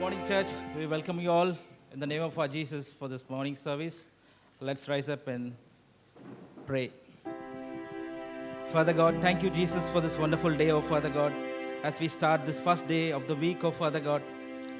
morning, church. We welcome you all in the name of our Jesus for this morning service. Let's rise up and pray. Father God, thank you, Jesus, for this wonderful day, oh Father God. As we start this first day of the week, oh Father God,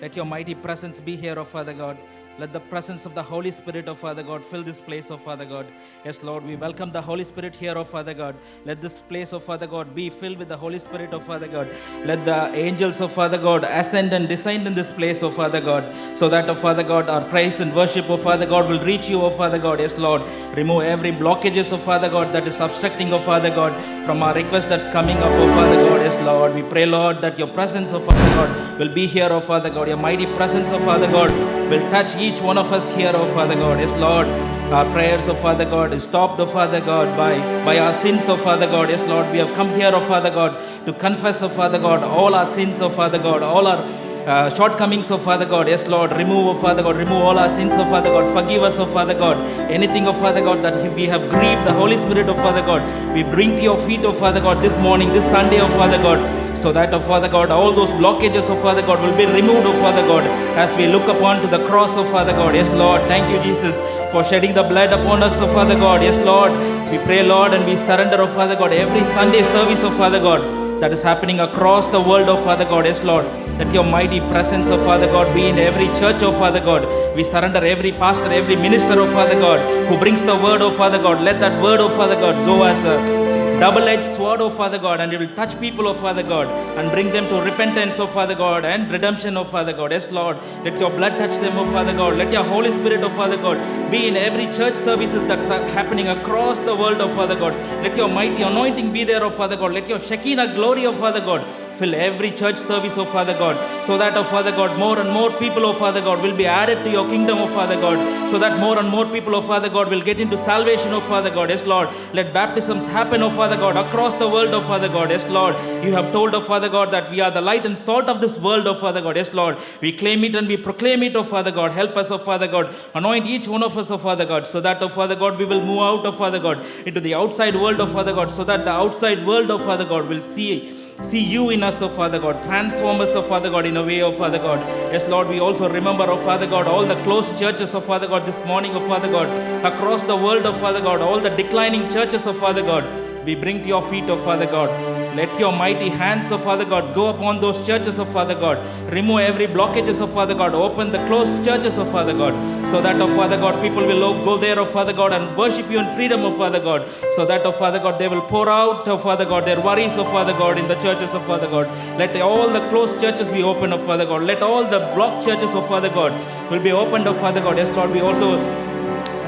let your mighty presence be here, oh Father God. Let the presence of the Holy Spirit, oh Father God, fill this place, oh Father God. Yes, Lord, we welcome the Holy Spirit here, oh Father God. Let this place, oh Father God, be filled with the Holy Spirit, oh Father God. Let the angels, oh Father God, ascend and descend in this place, oh Father God, so that, oh Father God, our praise and worship, oh Father God, will reach you, oh Father God. Yes, Lord, remove every blockages, oh Father God, that is obstructing, oh Father God, from our request that's coming up, oh Father God. Yes, Lord, we pray, Lord, that your presence, oh Father God, will be here, oh Father God. Your mighty presence, oh Father God, will touch each one of us here, oh Father God. Yes, Lord, our prayers, oh Father God, is stopped, oh Father God, by our sins, oh Father God. Yes, Lord, we have come here, oh Father God, to confess, oh Father God, all our sins, oh Father God, all our shortcomings, oh Father God. Yes, Lord, remove, oh Father God, remove all our sins, oh Father God. Forgive us, oh Father God, anything, oh Father God, that we have grieved the Holy Spirit, oh Father God. We bring to your feet, oh Father God, this morning, this Sunday, oh Father God, so that, oh Father God, all those blockages, oh Father God, will be removed, oh Father God, as we look upon to the cross, oh Father God. Yes, Lord, thank you, Jesus, for shedding the blood upon us, oh Father God. Yes, Lord, we pray, Lord, and we surrender, oh Father God, every Sunday service, oh Father God, that is happening across the world, oh Father God. Yes, Lord, let your mighty presence, oh Father God, be in every church, oh Father God. We surrender every pastor, every minister, oh Father God, who brings the word, oh Father God. Let that word, oh Father God, go as a double-edged sword, oh Father God, and it will touch people, oh Father God, and bring them to repentance, oh Father God, and redemption, oh Father God. Yes, Lord, let your blood touch them, oh Father God. Let your Holy Spirit, oh Father God, be in every church services that's happening across the world, oh Father God. Let your mighty anointing be there, oh Father God. Let your Shekinah glory, oh Father God, fill every church service, oh Father God, so that, oh Father God, more and more people, oh Father God, will be added to your kingdom, oh Father God, so that more and more people, oh Father God, will get into salvation, oh Father God. Yes, Lord, let baptisms happen, oh Father God, across the world, oh Father God. Yes, Lord, you have told, oh Father God, that we are the light and salt of this world, oh Father God. Yes, Lord, we claim it and we proclaim it, oh Father God. Help us, oh Father God, anoint each one of us, oh Father God, so that, oh Father God, we will move out, oh Father God, into the outside world, oh Father God, so that the outside world, oh Father God, will see you in us, oh Father God. Transform us, oh Father God, in a way, oh Father God. Yes, Lord, we also remember, oh Father God, all the closed churches, oh Father God, this morning, oh Father God, across the world, oh Father God, all the declining churches, oh Father God, we bring to your feet, oh Father God. Let your mighty hands, oh Father God, go upon those churches, oh Father God. Remove every blockages, oh Father God. Open the closed churches, oh Father God, so that, oh Father God, people will go there, oh Father God, and worship you in freedom, oh Father God, so that, oh Father God, they will pour out, oh Father God, their worries, oh Father God, in the churches, oh Father God. Let all the closed churches be open, oh Father God. Let all the blocked churches, oh Father God, will be opened, oh Father God. Yes, Lord, we also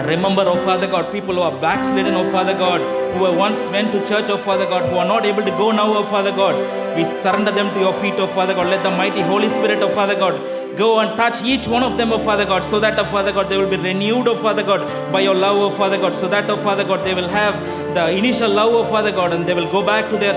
remember, oh Father God, people who are backslidden, oh Father God, who once went to church, oh Father God, who are not able to go now, oh Father God. We surrender them to your feet, oh Father God. Let the mighty Holy Spirit, oh Father God, go and touch each one of them, oh Father God, so that, oh Father God, they will be renewed, oh Father God, by your love, oh Father God, so that, oh Father God, they will have the initial love, oh Father God, and they will go back to their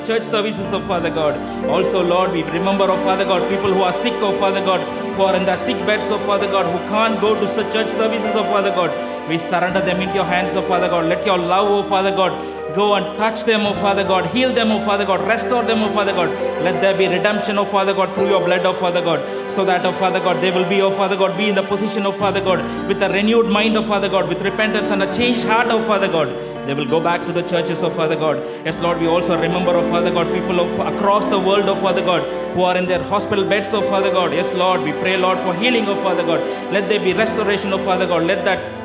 church services, oh Father God. Also, Lord, we remember, oh Father God, people who are sick, oh Father God, who are in their sick beds, oh Father God, who can't go to church services, oh Father God. We surrender them into your hands, oh Father God. Let your love, oh Father God, go and touch them, oh Father God. Heal them, oh Father God. Restore them, oh Father God. Let there be redemption, oh Father God, through your blood, oh Father God, so that, oh Father God, they will be, oh Father God, be in the position, oh Father God, with a renewed mind, oh Father God, with repentance and a changed heart, oh Father God. They will go back to the churches, oh Father God. Yes, Lord, we also remember, oh Father God, people across the world, oh Father God, who are in their hospital beds, oh Father God. Yes, Lord, we pray, Lord, for healing, oh Father God. Let there be restoration, oh Father God. Let that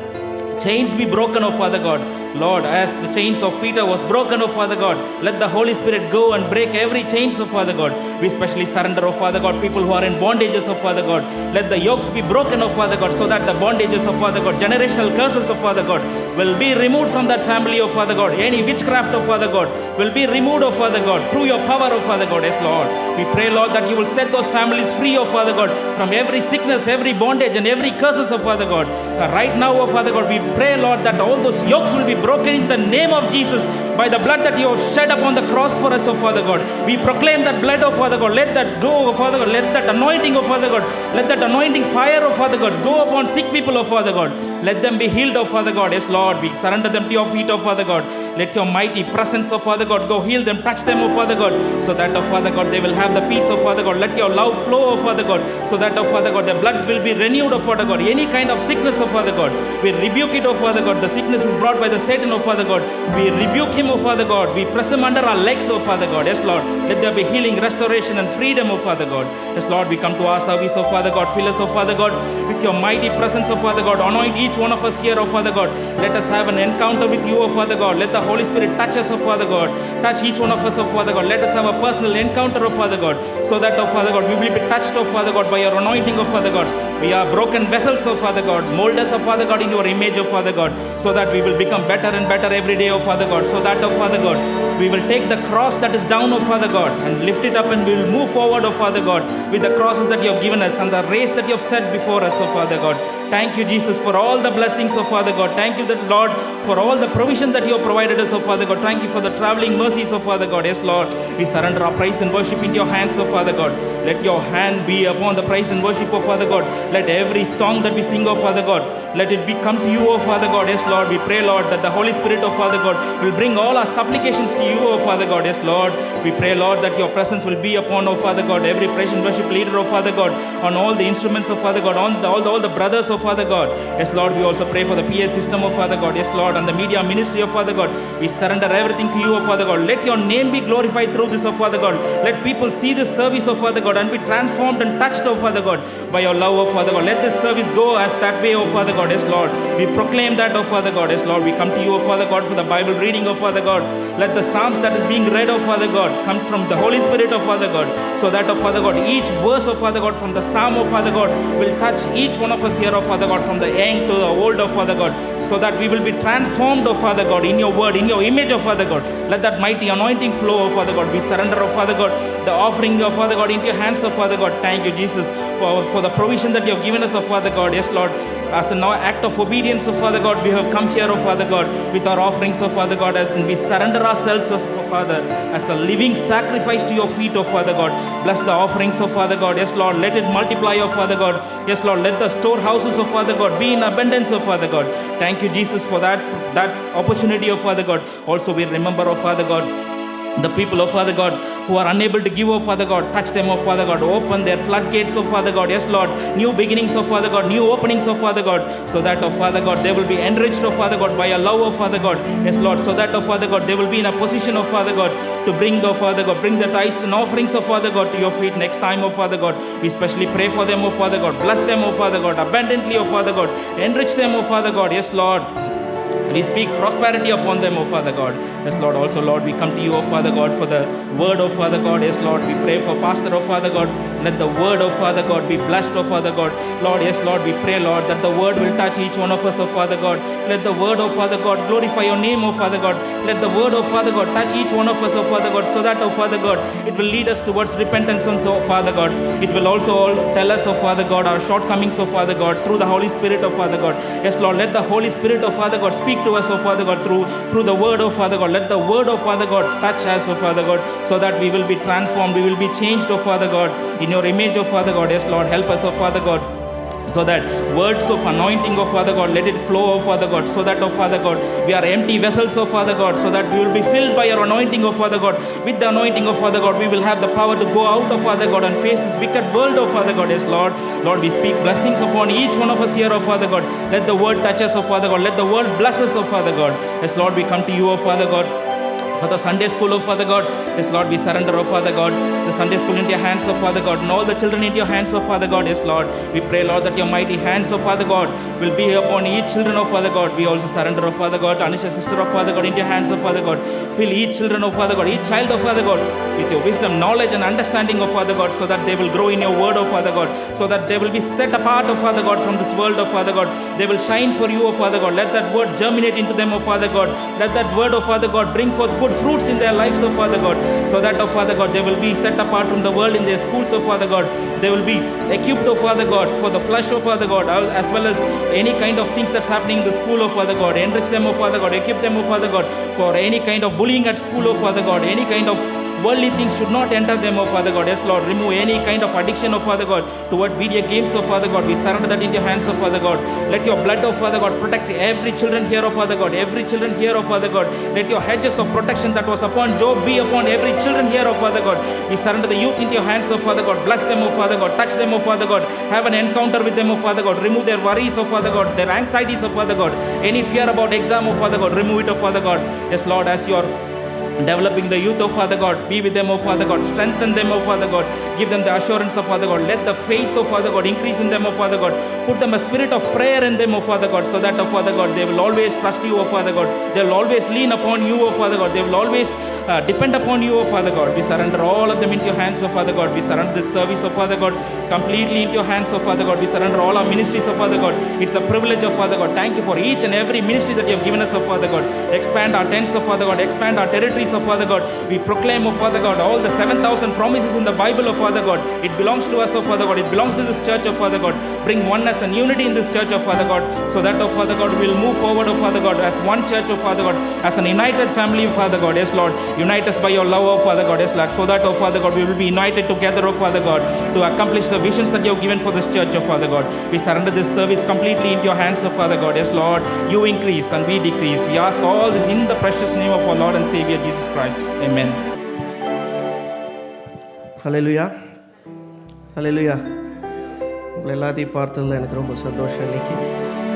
chains be broken, oh Father God. Lord, as the chains of Peter was broken, oh Father God, let the Holy Spirit go and break every chains, oh Father God. We especially surrender, oh Father God, people who are in bondages, oh Father God. Let the yokes be broken, oh Father God, so that the bondages, oh Father God, generational curses, oh Father God, will be removed from that family, oh Father God. Any witchcraft, oh Father God, will be removed, oh Father God, through your power, oh Father God. Yes, Lord, we pray, Lord, that you will set those families free, oh Father God, from every sickness, every bondage, and every curses, oh Father God. Right now, oh Father God, we pray, Lord, that all those yokes will be broken in the name of Jesus by the blood that you have shed upon the cross for us, oh Father God. We proclaim that blood, oh Father God. Let that go, oh Father God. Let that anointing, oh Father God. Let that anointing fire, oh Father God, go upon sick people, oh Father God. Let them be healed, oh Father God. Yes, Lord, we surrender them to your feet, oh Father God. Let your mighty presence, oh Father God, go heal them, touch them, oh Father God, so that, oh Father God, they will have the peace, oh Father God. Let your love flow, oh Father God, so that, oh Father God, their blood will be renewed, oh Father God. Any kind of sickness, oh Father God, we rebuke it, oh Father God. The sickness is brought by the Satan, oh Father God. We rebuke him, oh Father God. We press him under our legs, oh Father God. Yes, Lord. Let there be healing, restoration, and freedom, oh Father God. Yes, Lord, we come to our service, oh Father God. Fill us, oh Father God, with your mighty presence, oh Father God. Anoint each one of us here, oh Father God. Let us have an encounter with you, oh Father God. Let the Holy Spirit touch us, oh Father God. Touch each one of us, oh Father God. Let us have a personal encounter, oh Father God, so that, oh Father God, we will be touched, oh Father God, by your anointing, oh Father God. We are broken vessels, oh Father God. Mold us, oh Father God, in your image, oh Father God, so that we will become better and better every day, oh Father God. So that, oh Father God, we will take the cross that is down, oh Father God, and lift it up, and we will move forward, oh Father God, with the crosses that you have given us and the race that you have set before us, oh Father God. Thank you, Jesus, for all the blessings, oh Father God. Thank you, Lord, for all the provision that you have provided us, oh Father God. Thank you for the traveling mercies, oh Father God. Yes, Lord, we surrender our praise and worship into your hands, oh Father God. Let your hand be upon the praise and worship, oh Father God. Let every song that we sing, oh Father God, let it be come to you, oh Father God. Yes, Lord, we pray, Lord, that the Holy Spirit, oh Father God, will bring all our supplications to you, oh Father God. Yes, Lord, we pray, Lord, that your presence will be upon, oh Father God, every praise and worship leader, oh Father God, on all the instruments, oh Father God, on all the brothers, oh Father God. Yes, Lord, we also pray for the PA system, oh Father God. Yes, Lord, and the media ministry, oh Father God. We surrender everything to you, oh Father God. Let your name be glorified through this, oh Father God. Let people see this service, oh Father God, and be transformed and touched, oh Father God, by your love, oh Father God. Let this service go as that way, oh Father God. Yes, Lord, we proclaim that, oh Father God. Yes, Lord, we come to you, oh Father God, for the Bible reading, oh Father God. Let the Psalms that is being read, oh Father God, come from the Holy Spirit, oh Father God, so that, oh Father God, each verse, oh Father God, from the Psalm, oh Father God, will touch each one of us here, oh Father God, from the young to the old, oh Father God, so that we will be transformed, oh Father God, in your word, in your image, oh Father God. Let that mighty anointing flow, oh Father God. We surrender, oh Father God, the offering, oh Father God, into your hands, oh Father God. Thank you, Jesus, for the provision that you have given us, oh Father God. Yes, Lord, as an act of obedience, oh Father God, we have come here, oh Father God, with our offerings, oh Father God, as we surrender ourselves, oh Father, as a living sacrifice to your feet, oh Father God. Bless the offerings, oh Father God. Yes, Lord, let it multiply, oh Father God. Yes, Lord, let the storehouses, oh Father God, be in abundance, oh Father God. Thank you, Jesus, for that opportunity, oh Father God. Also, we remember, oh Father God, the people, oh Father God, who are unable to give, oh Father God, touch them, oh Father God. Open their floodgates, oh Father God. Yes, Lord, new beginnings, oh Father God, new openings, oh Father God, so that, oh Father God, they will be enriched, oh Father God, by your love, oh Father God. Yes, Lord, so that, oh Father God, they will be in a position, oh Father God, to bring, oh Father God, bring the tithes and offerings, oh Father God, to your feet next time, oh Father God. We especially pray for them, oh Father God. Bless them, oh Father God, abundantly, oh Father God. Enrich them, oh Father God. Yes, Lord, we speak prosperity upon them, oh Father God. Yes, Lord, also, Lord, we come to you, oh Father God, for the word, oh Father God. Yes, Lord, we pray for Pastor, oh Father God. Let the word, oh Father God, be blessed, oh Father God. Lord, yes, Lord, we pray, Lord, that the word will touch each one of us, oh Father God. Let the word, oh Father God, glorify your name, oh Father God. Let the word, oh Father God, touch each one of us, oh Father God, so that, oh Father God, it will lead us towards repentance, oh Father God. It will also tell us, oh Father God, our shortcomings, oh Father God, through the Holy Spirit, oh Father God. Yes, Lord, let the Holy Spirit, oh Father God, speak to us, oh Father God, through the word, oh Father God. Let the word, oh Father God, touch us, oh Father God, so that we will be transformed, we will be changed, oh Father God, in your image, oh Father God. Yes, Lord, help us, oh Father God, so that words of anointing, oh Father God, let it flow, oh Father God, so that, oh Father God, we are empty vessels, oh Father God, so that we will be filled by your anointing, oh Father God. With the anointing, oh Father God, we will have the power to go out, oh Father God, and face this wicked world, oh Father God. Yes, Lord, Lord, we speak blessings upon each one of us here, oh Father God. Let the word touch us, oh Father God. Let the word bless us, oh Father God. Yes, Lord, we come to you, oh Father God, for the Sunday school, oh Father God. Yes, Lord, we surrender, oh Father God, the Sunday school into your hands, oh Father God, and all the children into your hands, oh Father God. Yes, Lord, we pray, Lord, that your mighty hands, oh Father God, will be upon each children, oh Father God. We also surrender, oh Father God, Anisha, sister, oh Father God, into your hands, oh Father God. Fill each children, oh Father God, each child, oh Father God, with your wisdom, knowledge, and understanding, oh Father God, so that they will grow in your word, oh Father God, so that they will be set apart, oh Father God, from this world, oh Father God. They will shine for you, oh Father God. Let that word germinate into them, oh Father God. Let that word, oh Father God, bring forth good fruits in their lives, oh Father God, so that, oh Father God, they will be set apart from the world in their schools, oh Father God. They will be equipped, oh Father God, for the flesh, oh Father God, as well as any kind of things that's happening in the school, oh Father God. Enrich them, oh Father God. Equip them, oh Father God, for any kind of bullying at school, oh Father God. Any kind of Worldly things should not enter them, oh Father God. Yes, Lord, remove any kind of addiction, oh Father God, toward video games, oh Father God. We surrender that into your hands, oh Father God. Let your blood, oh Father God, protect every children here, oh Father God. Every children here, oh Father God. Let your hedges of protection that was upon Job be upon every children here, oh Father God. We surrender the youth into your hands, oh Father God. Bless them, oh Father God. Touch them, oh Father God. Have an encounter with them, oh Father God. Remove their worries, oh Father God. Their anxieties, oh Father God. Any fear about exam, oh Father God. Remove it, oh Father God. Yes, Lord, as you are developing the youth, oh Father God, be with them, oh Father God, strengthen them, oh Father God, give them the assurance, oh Father God, let the faith, oh Father God, increase in them, oh Father God, put them a spirit of prayer in them, oh Father God, so that, oh Father God, they will always trust you, oh Father God, they will always lean upon you, oh Father God, they will always depend upon you, oh Father God. We surrender all of them into your hands, oh Father God. We surrender this service, oh Father God, completely into your hands, oh Father God. We surrender all our ministries, oh Father God. It's a privilege, oh Father God. Thank you for each and every ministry that you have given us, oh Father God. Expand our tents, oh Father God. Expand our territories, oh Father God. We proclaim, oh Father God, all the 7,000 promises in the Bible, oh Father God. It belongs to us, oh Father God. It belongs to this church, oh Father God. Bring oneness and unity in this church, oh Father God, so that, oh Father God, we will move forward, oh Father God, as one church, oh Father God, as an united family, oh Father God. Yes, Lord, unite us by your love, oh Father God. Yes, Lord, so that, oh Father God, we will be united together, oh Father God, to accomplish the visions that you have given for this church, oh Father God. We surrender this service completely into your hands, oh Father God. Yes, Lord, you increase and we decrease. We ask all this in the precious name of our Lord and Savior Jesus Christ. Amen. Hallelujah. Hallelujah. உங்களை எல்லாத்தையும் பார்த்ததில் எனக்கு ரொம்ப சந்தோஷம். இன்றைக்கி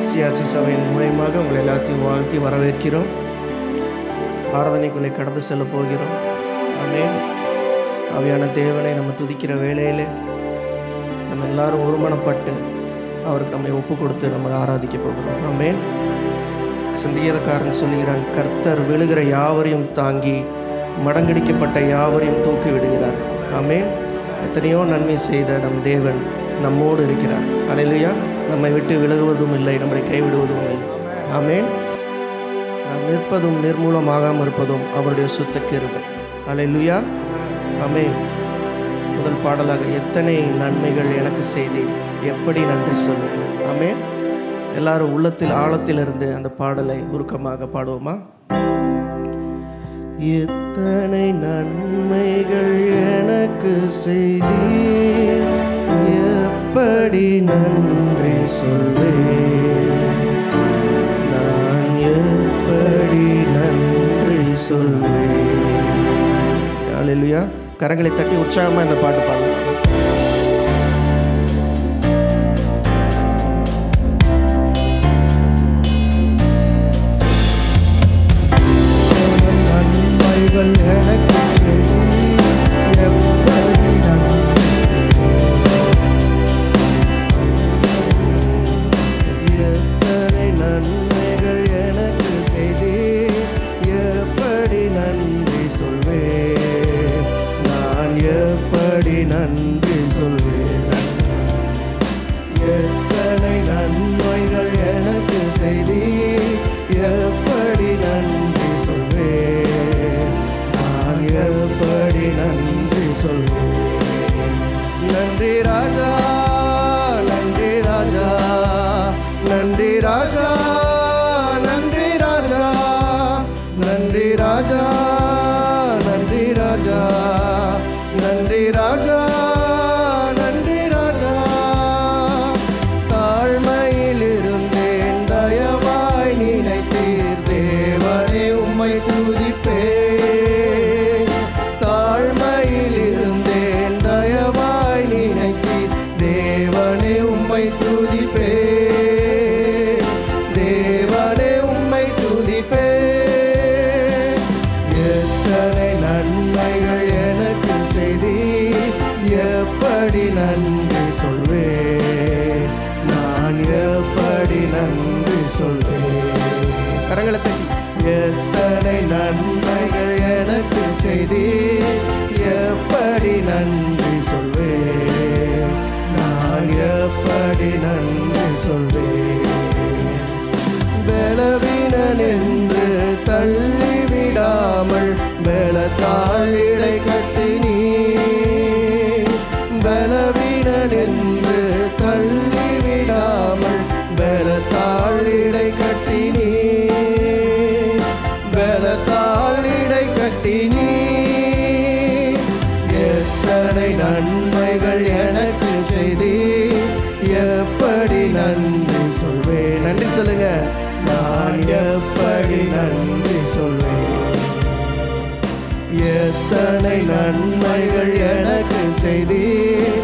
CRC சபையின் மூலயமாக உங்களை எல்லாத்தையும் வாழ்த்தி வரவேற்கிறோம். ஆராதனைக்குள்ளே கடந்து செல்ல போகிறோம். ஆமென். ஆவியான தேவனை நம்ம துதிக்கிற வேளையில் நம்ம எல்லாரும் ஒருமனப்பட்டு அவருக்கு நம்மை ஒப்பு கொடுத்து நம்ம ஆராதிக்க போகிறோம். ஆமென். சங்கீதக்காரன் சொல்கிறான், கர்த்தர் விழுகிற யாவரையும் தாங்கி மடங்கடிக்கப்பட்ட யாவரையும் தூக்கி விடுகிறார். ஆமென். எத்தனையோ நன்மை செய்த நம் தேவன் நம்மோடு இருக்கிறார். அல்லேலூயா. நம்மை விட்டு விலகுவதும் இல்லை, நம்மை கைவிடுவதும் இல்லை. ஆமென். நாம் நிற்பதும் நிர்மூலமாகாமல் இருப்பதும் அவருடைய சுத்த கிருபை. அல்லேலூயா. ஆமென். முதல் பாடலாக எத்தனை நன்மைகள் எனக்கு செய்தேன், எப்படி நன்றி சொல்வேன். ஆமென். எல்லாரும் உள்ளத்தில் ஆழத்திலிருந்து அந்த பாடலை உருக்கமாக பாடுவோமா? எத்தனை நன்மைகள் எனக்கு செய்தீர், எப்படி நன்றி சொல்வேன், நான் எப்படி நன்றி சொல்வேன். அல்லேலூயா. கரங்களை தட்டி உற்சாகமாக இந்த பாட்டு பாடலாம். எத்தனை நன்மைகள் எனக்கு செய்தீர், எப்படி நன்றி சொல்வேன், நான் எப்படி நன்றி சொல்வேன். பலவீனன் என்று தள்ளிவிடாமல் பலத்தாழிடை கட்டினீ, பலவீனன் என்று தள்ளிவிடாமல் பலத்தாழிடை கட்டினீ, பலத்தாழிடை கட்டினீ. சொல்லுங்க, நான் எப்படி நன்றி சொல்வேன், எத்தனை நன்மைகள் எனக்கு செய்தீர்,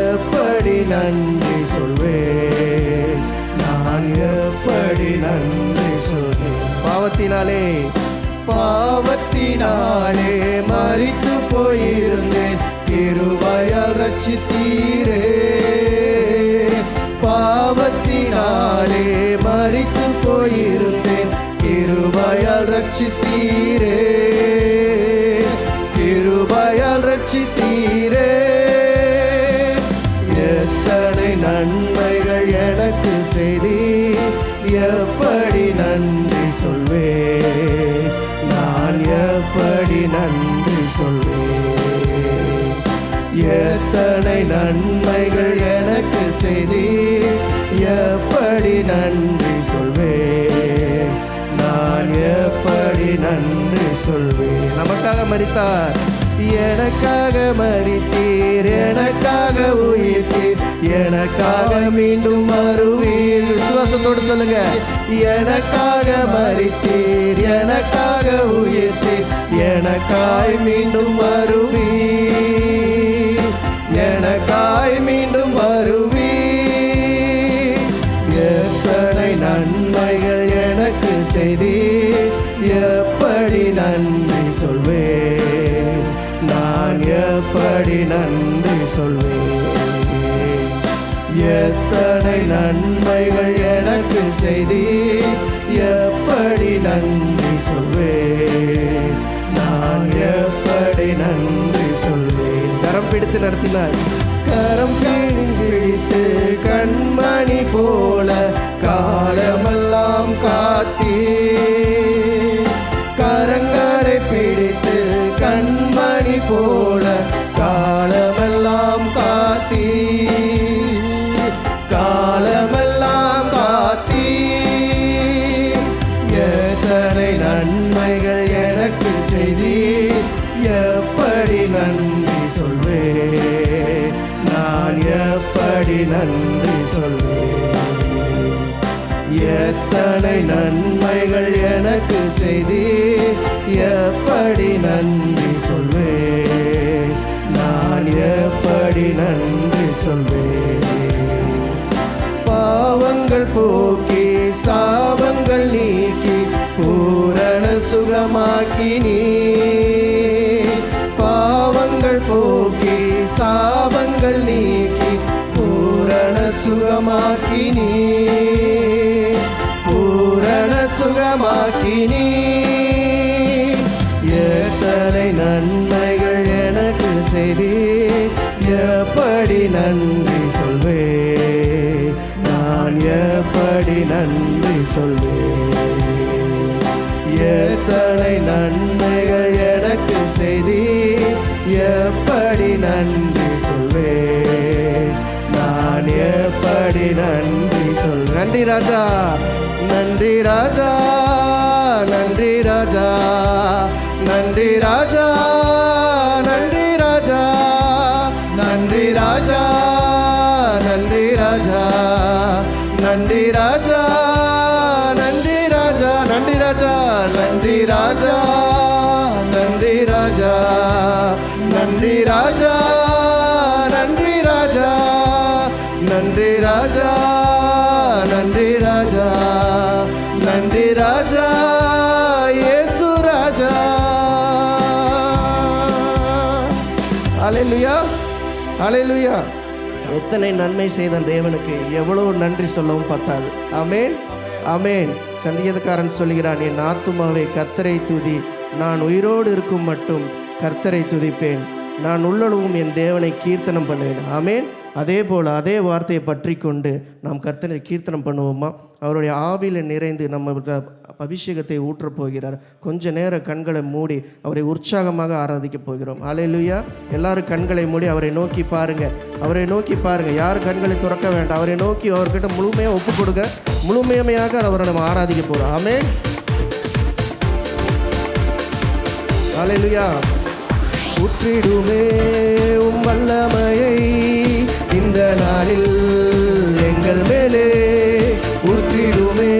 எப்படி நன்றி சொல்வேன், நான் எப்படி நன்றி சொல்வேன். பாவத்தினாலே மரித்து போயிருந்தேன், கிருபையால் ரட்சித்தீரே. பாவத்தினாலே மரித்து போயிருந்தேன், கிருபையால் ரட்சித்தீரே, கிருபையால் ரட்சித்தீரே. எத்தனை நன்மைகள் எனக்கு செய்தீர், எப்படி நன்றி சொல்வேன், நான் எப்படி நன்றி சொல்வேன். எத்தனை நன்மைகள் எனக்கு செய்தீர், எப்படி நன்றி சொல்வேன், நான் எப்படி நன்றி சொல்வேன். நமக்காக மரித்தார், எனக்காக மரித்தீர், எனக்காக உயிர்த்தீர், எனக்காக மீண்டும் வருவீர். விசுவாசத்தோடு சொல்லுங்க, எனக்காக மரித்தீர், எனக்காக உயிர்த்தீர், எனக்காய் மீண்டும் வருவீர், எனக்காய் மீண்டும் வருவீர். எத்தனை நன்மைகள் எனக்கு செய்தீர், எப்படி நன்றி சொல்வேன், நான் எப்படி நன்றி சொல்வேன். எத்தனை நன்மைகள் எனக்கு செய்தீர், எப்படி நன்றி சொல்வேன், நான் எப்படி நன்றி சொல்வேன். கரம் பிடித்து நடத்தினார், கரம் பிடித்து கண்மணி போல காலமெல்லாம் காத்தீர். கரங்களை பிடித்து கண்மணி போல காலமெல்லாம் காத்தீர், காலமெல்லாம் காத்தீர். எத்தனை நன்மைகள் எனக்கு செய்தீர், எப்படி நன்றி சொல்வேன், நான் எப்படி நன்றி சொல்வேன். எத்தனை நன்மைகள் எனக்கு செய்தீர், எப்படி நன்றி சொல்வேன், நான் எப்படி நன்றி சொல்வேன். பாவங்கள் போக்கி சாபங்கள் நீக்கி பூரண சுகமாக்கினீ. பாவங்கள் போக்கி சாபங்கள் நீக்கி பூரண சுகமாக்கினீ, பூரண சுகமாக்கினீ. எத்தனை நன்மைகள் எனக்கு செய்தீர், எப்படி நன்றி சொல்வேன், நான் எப்படி நன்றி சொல்வேன். எத்தனை நன்மைகள் எனக்கு செய்தீர், எப்படி நன்றி சொல்வேன், நான் எப்படி நன்றி சொல்வேன். நன்றி ராஜா, நன்றி ராஜா, நன்றி ராஜா, நன்றி ராஜா, நன்றி ராஜா, நன்றி ராஜா, நன்றி ராஜா, நன்றி ராஜா, நன்றி ராஜா, நன்றி ராஜா, நன்றி ராஜா, நன்றி ராஜா, நன்றி ராஜா, நன்றி ராஜா, நன்றி ராஜா, நன்றி ராஜா, நன்றி ராஜா, இயேசு ராஜா. அல்லேலூயா, அல்லேலூயா. எத்தனை நன்மை செய்த தேவனுக்கு எவ்வளவு நன்றி சொல்லவும் பார்த்தாது. ஆமேன், ஆமேன். சங்கீதக்காரன் சொல்கிறான், என் ஆத்துமாவே கர்த்தரை துதி, நான் உயிரோடு இருக்கும் மட்டும் கர்த்தரை துதிப்பேன், நான் உள்ளளவும் என் தேவனை கீர்த்தனம் பண்ணுவேன். ஆமேன். அதே போல் அதே வார்த்தையை பற்றி கொண்டு நாம் கர்த்தரை கீர்த்தனம் பண்ணுவோமா? அவருடைய ஆவியில் நிறைந்து நம்ம அபிஷேகத்தை ஊற்றப் போகிறார். கொஞ்ச நேர கண்களை மூடி அவரை உற்சாகமாக ஆராதிக்க போகிறோம். அல்லேலூயா. எல்லாரும் கண்களை மூடி அவரை நோக்கி பாருங்கள், அவரை நோக்கி பாருங்கள். யார் கண்களை துறக்க வேண்டாம், அவரை நோக்கி அவர்கிட்ட முழுமையாக ஒப்பு கொடுங்க. முழுமையாக அவரை நம்ம ஆராதிக்க போகிறோம். ஆமென். அல்லேலூயா. ஊற்றிடுமே உம் வல்லமையை இந்த நாளில் எங்கள் மேலே, ஊற்றிடுமே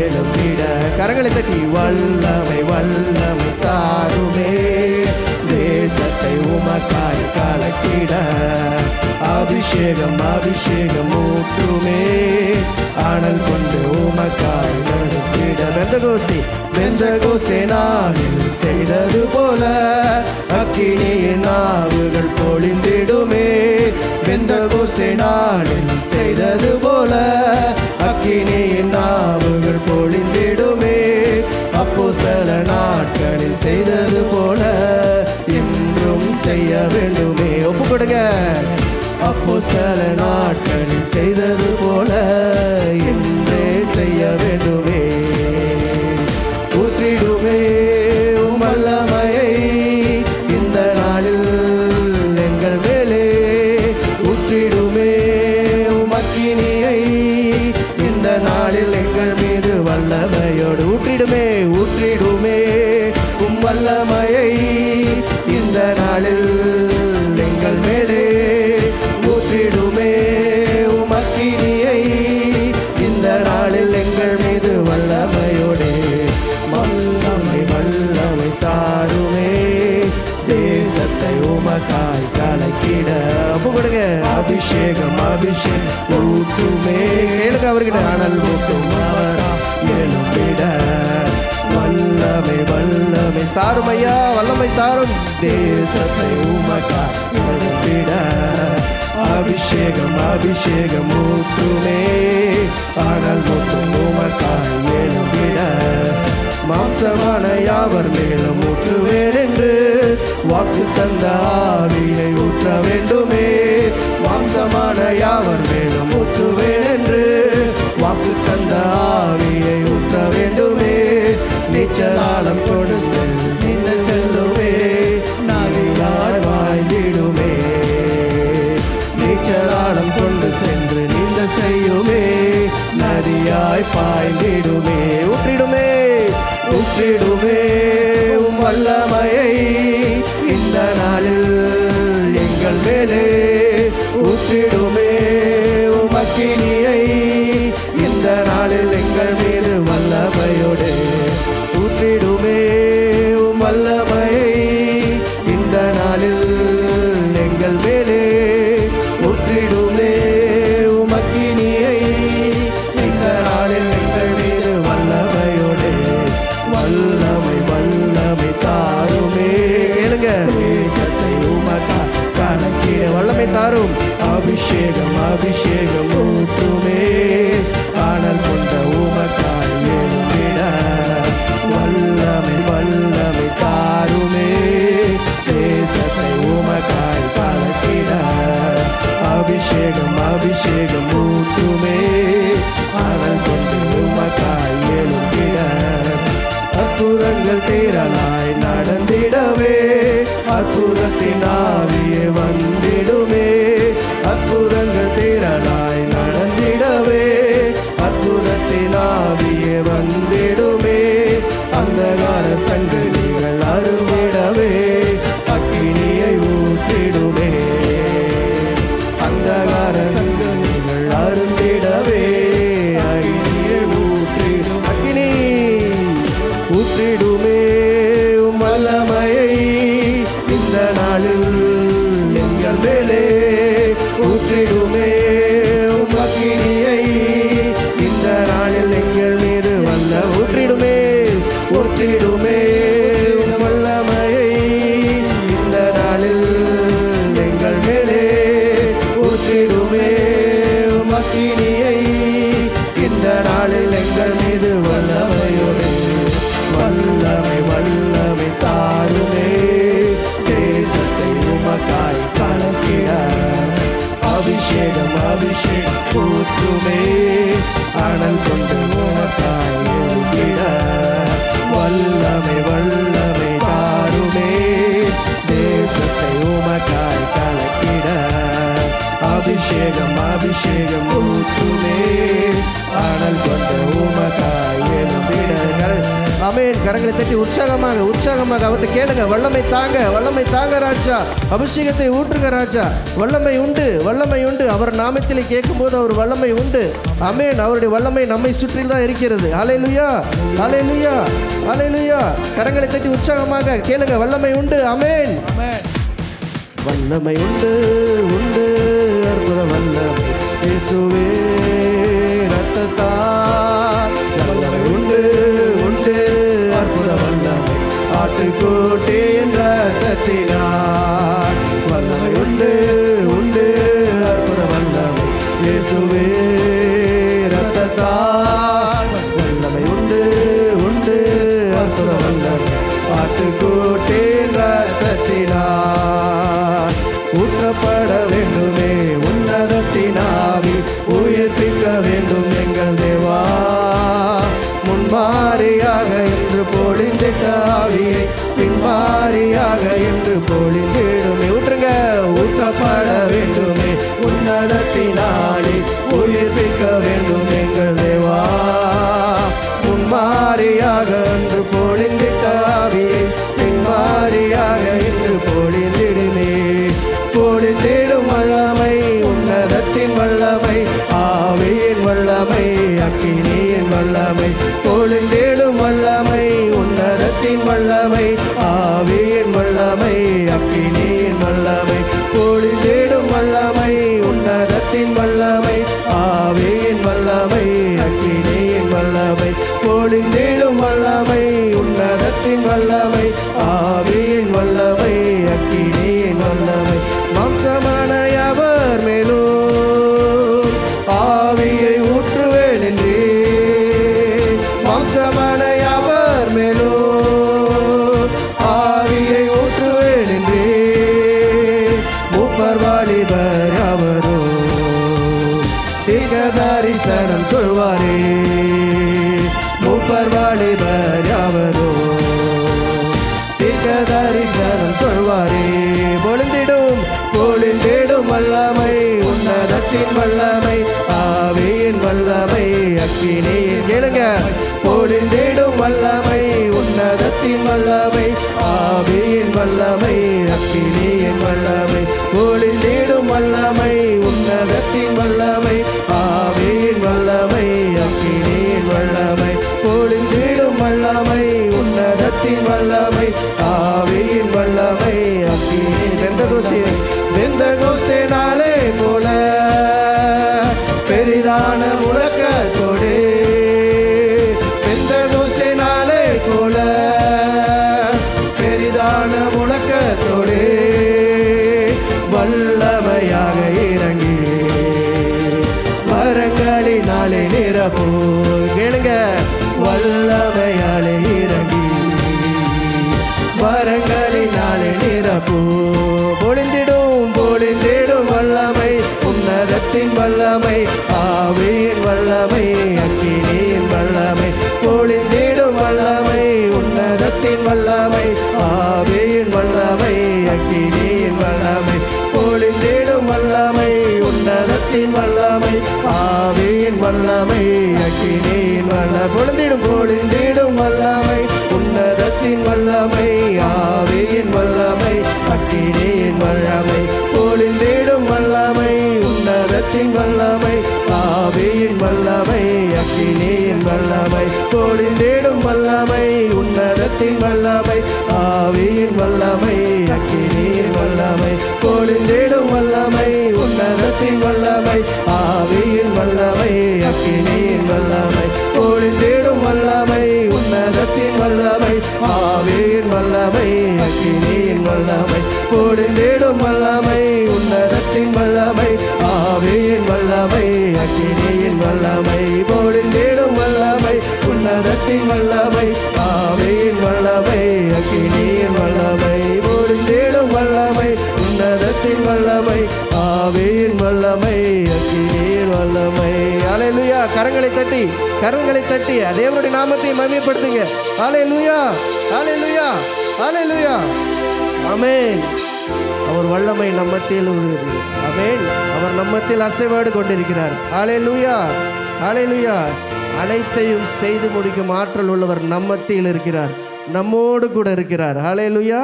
எழும்பிட. கரங்களை தட்டி வல்லமை வல்லமை தாருமே, தேசத்தை உமக்காய் கலக்கிட. அபிஷேகம் அபிஷேகம் ஊற்றுமே, அனல் கொண்டு உமக்காய் நடுத்திட. பெந்தகோசே பெந்தகோசே நாளில் செய்தது போல அக்கினியின் நாவுகள் பொழிந்திடுமே. பெந்தகோஸ்தே நாளில் செய்தது போல அக்கினியின் நாவுகள் பொழிந்திடுமே. அப்போஸ்தல நாட்களில் செய்தது போல இன்றும் செய்ய வேண்டுமே. ஒப்பு கொடுங்க. அப்போஸ்தல நாட்களில் செய்தது போல இன்றே செய்ய வேண்டுமே. ஊற்றிடுமே உம் வல்லமையை இந்த நாளில் எங்கள் மேலே, ஊற்றிடுமே உம் அக்கினியை இந்த நாளில் எங்கள் மீது வல்லமையோடு. ஊற்றிடுமே ஊற்றிடுமே உம் வல்லமையை இந்த நாளில் எங்கள் மேலே, ஊற்றிடுமே உம் அக்கினியை இந்த நாளில் எங்கள் மீது வல்லமையோடு. வல்லமை வல்லமை தாருமே, தேசத்தை உமக்காய் கலக்கிட. அப்போ கொடுங்க. அபிஷேகம் அபிஷேகம் ஊற்றுமே, கேளுங்க அவர்கிட்ட. அனல் ஊட்டும் அவர் எழும்பிட. வல்லமை வல்லமை தாரும் ஐயா, வல்லமை தாரும், தேசத்தை உமக்காய் எழும்பிட. அபிஷேகம் அபிஷேகம் ஊற்றுமே, அனல் ஊட்டும் உமக்காய் எழும்பிட. மாம்சமான யாவர் மேலும் ஊற்றுவேன் என்று வாக்கு தந்த ஆவியை ஊற்ற வேண்டுமே. மாம்சமான யாவர் மேலும் ஊற்றுவேன் என்று வாக்கு தந்த ஆவியை ஊற்ற வேண்டுமே. நீச்சலாலம் கொடுத்து நீங்கள் செல்லுமே, நாளிலாய் வாழ்ந்திடுமே. நீச்சலாலம் கொண்டு சென்று நீந்த செய்யுமே, நதியாய் பாய்ந்திடுமே. ஊற்றிடுமே ஊற்றிடுமே உம் வல்லமையை இந்த நாளில் எங்கள் மேலே, ஊற்றிடுமே உம் அக்கினியை இந்த நாளில் எங்கள் மீது வல்லமையோடு. ஊற்றிடுமே உம் வல்லமையை இந்த நாளில் எங்கள் மேலே, ஊற்றிடுமே உம் அக்கினியை இந்த நாளில் எங்கள் மீது வல்லமையோடு. வல்லமை வல்லமை தாருமே, கேளுங்க. தேசத்தை உமக்கா கலக்கிட. வல்லமை தாரும். அபிஷேகம் அபிஷேகம் ஊற்றுமே, அனல் கொண்ட உமக்காய் எழும்பிட. வல்லமை வல்லமை தாருமே, தேசத்தை உமக்காய் கலக்கிட. அபிஷேகம் அபிஷேகம் ஊற்றுமே, அனல் கொண்டு உமக்காய் எழும்பிட. அற்புதங்கள் திரளாய் நடந்திடவே, அற்புதத்தின் ஆவியே வந்திடுமே. அற்புதங்கள் திரளாய் நடந்திடவே, அற்புதத்தின் ஆவியே வந்திடுமே. அந்தகார சங்கதிகள் அருவிடவே, அக்கினியை ஊற்றிடுமே. அந்தகார சங்கதிகள் அருந்திடவே, அக்கினியை ஊற்றிடும். அக்கினி ஊற்றிடுமே உம் வல்லமையை இந்த நாளில் எங்கள் மேலே, ஊற்றிடுமே உம் அக்கினியை இந்த நாளில் எங்கள் மீது வல்ல. ஊற்றிடுமே ஊற்றிடுமே உம் வல்லமையை இந்த நாளில் எங்கள் மேலே, ஊற்றிடுமே உம் அக்கினியை இந்த நாளில் எங்கள் மீது வல்லமையோடு. வல்லமை வல்லமை தாருமே, தேசத்தை உமக்காய் கலக்கிட. அபிஷேகம் அபிஷேகம் ஊற்றுமே, அனல் கொண்டு உமக்காய் எழும்பிட. வல்லமை வல்லமை தாருமே, தேசத்தை உமக்காய் கலக்கிட. அபிஷேகம் அபிஷேகம் ஊற்றுமே, அனல் கொண்டு உமக்காய் எழும்பிட. ஆமென். கரங்களை தட்டி உற்சாகமாக அவர்கிட்ட கேளுங்க. வல்லமை தாங்க ராஜா, அபிஷேகத்தை ஊற்றுங்க ராஜா. வல்லமை உண்டு. அவர் நாமத்திலே கேட்கும்போது அவர் வல்லமை உண்டு. ஆமென். அவருடைய வல்லமை நம்மை சுற்றில் தான் இருக்கிறது. ஹல்லேலூயா, ஹல்லேலூயா, ஹல்லேலூயா. கரங்களை தட்டி உற்சாகமாக கேளுங்க. வல்லமை உண்டு. ஆமென். வல்லமை உண்டு, அற்புத வல்லமை இயேசுவே இரத்தத்தால். வல்லமை உண்டு, அற்புத வல்லமை ஆட்டுக்குட்டியின் இரத்தத்தினால். வல்லமை உண்டு, அற்புத வல்லமை இயேசுவே இரத்தத்தால். வல்லமை உண்டு, அற்புத வல்லமை ஆட்டுக்குட்டியின் இரத்தத்தினால். ஊற்றப்பட வேண்டுமே உன்னதத்தினாவி, உயிர்ப்பிக்க வேண்டும் எங்கள் தேவா. முன்மாரியாக என்று பொழிந்திட்ட ஆவியை பின்மாரியாக என்று பொழிந்திடுமே. ஊற்றப்பட வேண்டுமே உன்னதத்தினாலே, உயிர்ப்பிக்க வேண்டும் எங்கள் தேவா. முன்மாரியாக என்று பொழிந்திட்ட ஆவியை பின்மாரியாக என்று பொழிந்திடுமே. பொழிந்திடும் வல்லமை உன்னதத்தின் வல்லமை, ஆவியின் வல்லமை, அக்கினியின் வல்லமை. பொழிந்திடும் வல்லமை உன்னதத்தின் வல்லமை, ஆவியின் வல்லமை, அக்கினியின் வல்லமை. பொழிந்திடும் வல்லமை உன்னதத்தின் வல்லமை, ஆவியின் வல்லமை, அக்கினியின் வல்லமை. பொழிந்திடும் வல்லமை உன்னதத்தின் வல்லமை, ஆவியின் வல்லமை, அக்கினியின் வல்லமை. மாம்சமான யாவர் மேலும் ஆவியை ஊற்றுவேன் என்றே. மாம்சமான யாவர் மேலும் ஆவியை ஊற்றுவேன் என்றே. மூப்பர் வாலிபர் யாவரோ தீர்க்க தரிசனம் சொல்வாரே. மூப்பர் வாலிபர் யாவரோ தீர்க்க தரிசனம் சொல்வாரே. பொழிந்திடும் வல்லமை உன்னதத்தின் வல்லமை, ஆவியின் வல்லமை, அக்கினியின். கேளுங்க. பொழிந்திடும் வல்லமை உன்னதத்தின் வல்லமை, ஆவியின் வல்லமை, அக்கினியின் வல்லமை. பொழிந்திடும் வல்லமை உன்னதத்தின் வல்லமை, ஆவியின் வல்லமை, அக்கினியின் வல்லமை. பொழிந்திடும் வல்லமை உன்னதத்தின் வல்லமை, ஆவியின் வல்லமை, அக்கினியின். வெந்தகோஸ்தே நாளே போல பெரிதான முழக்கத்தோடு. வெந்தகோஸ்தே நாளே போல பெரிதான முழக்கத்தோடு வல்லமையாக இறங்கி வரங்களினாலே நிரப்போ. கேளுங்க. வல்லமையாலே இறங்கி வரங்களினாலே நிரப்போ. பொழிந்திடும் வல்லமை உன்னதத்தின் வல்லமை, ஆவியின் வல்லமை, அக்கினியின் வல்லமை. பொழிந்திடும் வல்லமை உன்னதத்தின் வல்லமை, ஆவியின் வல்லமை, அக்கினியின் வல்லமை. பொழிந்திடும் வல்லமை உன்னதத்தின் வல்லமை, ஆவியின் வல்லமை, அக்கினியின் வல்லமை. பொழிந்திடும் வல்லமை உன்னதத்தின் வல்லமை, ஆவியின் வல்லமை, அக்கினியின் வல்லமை. பொழிந்திடும் வல்லமை உன்னதத்தின் வல்லமை, ஆவியின் வல்லமை, அக்கினியின் வல்லமை. பொழிந்திடும் வல்லமை உன்னதத்தின் வல்லமை, ஆவியின் வல்லமை, அக்கினியின் வல்லமை. பொழிந்திடும் வல்லமை உன்னதத்தின் வல்லமை, ஆவியின் வல்லமை, அக்கினியின் வல்லமை. பொழிந்திடும் வல்லமை உன்னதத்தின் வல்லமை, ஆவியின் வல்லமை, அக்கினியின் வல்லமை. பொழிந்திடும் வல்லமை உன்னதத்தின் வல்லமை, ஆவியின் வல்லமை, அக்கினியின் வல்லமை. பொழிந்திடும் வல்லமை உன்னதத்தின் வல்லமை, ஆவியின் வல்லமை, அக்கினியின் வல்லமை. பொழிந்திடும் வல்லமை உன்னதத்தின் வல்லமை, ஆவியின் வல்லமை, அக்கினியின் வல்லமை. ஹல்லேலூயா. கரங்களை தட்டி தேவனுடைய நாமத்தை மகிமைப்படுத்துங்க. ஹல்லேலூயா, ஹல்லேலூயா, ஹல்லேலூயா. ஆமென். அவர் வல்லமை நம்மத்தில் உள்ளது. ஆமென். அவர் நம்மத்தில் அசைவாடு கொண்டிருக்கிறார். ஹல்லேலூயா, ஹல்லேலூயா. அனைத்தையும் செய்து முடிக்கும் ஆற்றல் உள்ளவர் நம் மத்தியில் இருக்கிறார், நம்மோடு கூட இருக்கிறார். ஹல்லேலூயா.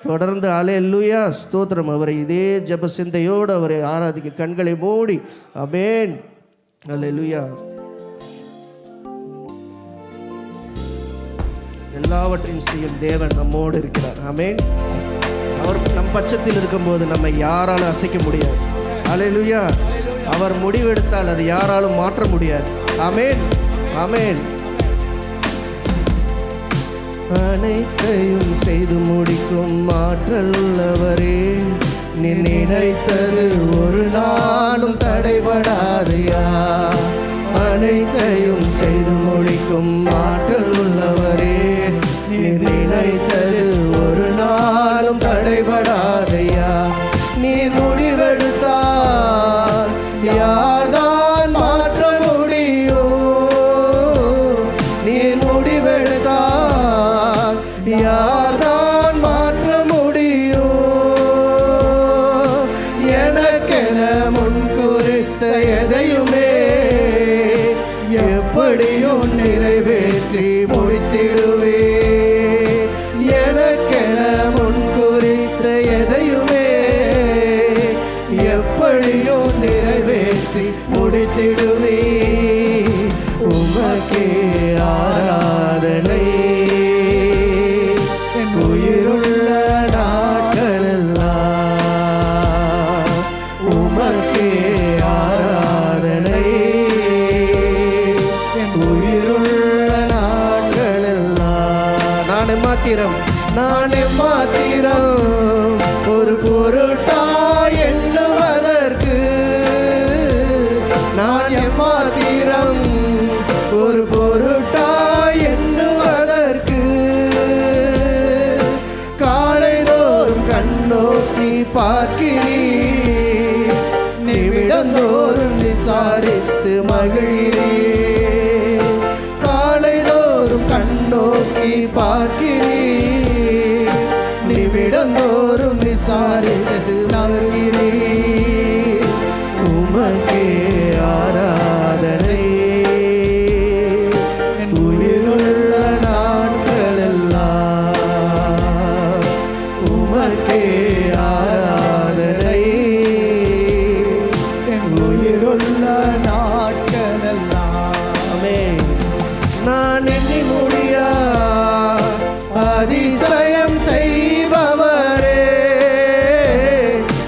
தொடர்ந்து ஹல்லேலூயா ஸ்தோத்திரம். அவரை இதே ஜெப சிந்தையோடு அவரை ஆராதிக்க கண்களை மூடி. ஆமென். ஹல்லேலூயா. எல்லாவற்றையும் செய்யும் தேவன் நம்மோடு இருக்கிறார். ஆமென். அவர் நம் பட்சத்தில் இருக்கும்போது நம்மை யாராலும் அசைக்க முடியாது. ஹல்லேலூயா. அவர் முடிவெடுத்தால் அது யாராலும் மாற்ற முடியாது. ஆமென். ஆமென். அனைத்தையும் செய்து முடிக்கும் ஆற்றல் உள்ளவரே, நீ நினைத்தது ஒரு நாளும் தடைபடாதையா. அனைத்தையும் செய்து முடிக்கும் ஆற்றல் உள்ளவரே, நீ நினைத்தது ஒரு நாளும் தடைபடாதையா. நீ முடிவெடுத்தால் யார்தான் மாற்ற முடியும்? நீ முடிவெடுத்தால் யார்தான் மாற்ற முடியும்? எனக்கென முன் குறித்த எதையுமே எப்படியும் நிறைவேற்றி முடித்திடுவே. எனக்கென முன் குறித்த எதையுமே எப்படியும் நிறைவேற்றி முடித்திடுவே. உமக்கே ஆராதனை என் உயிருள்ள நாட்களெல்லாம். உமக்கே ஆராதனை என் உயிருள்ள நாட்களெல்லாம். நானே மாத்திரம் ஒரு பொருட்டா எண்ணுவதற்கு, நான் எம்மாத்திரம் ஒரு பொருட்டா எண்ணுவதற்கு. காலைதோறும் கண்ணோக்கி பார்க்கிறீர், நிமிடந்தோறும் விசாரித்து மகிழ்கிறீர். காலைதோறும் கண்ணோக்கி பார்க்கிறீர், நிமிடந்தோறும் விசாரித்து மகிழ்கிறீர். உமக்கே ஆராதனை என் உயிருள்ள நாட்களெல்லாம். உமக்கே ஆராதனை என் உயிருள்ள நாட்களெல்லாம். ஆமென். நான் எண்ணி முடியா அதிசயம் செய்பவரே,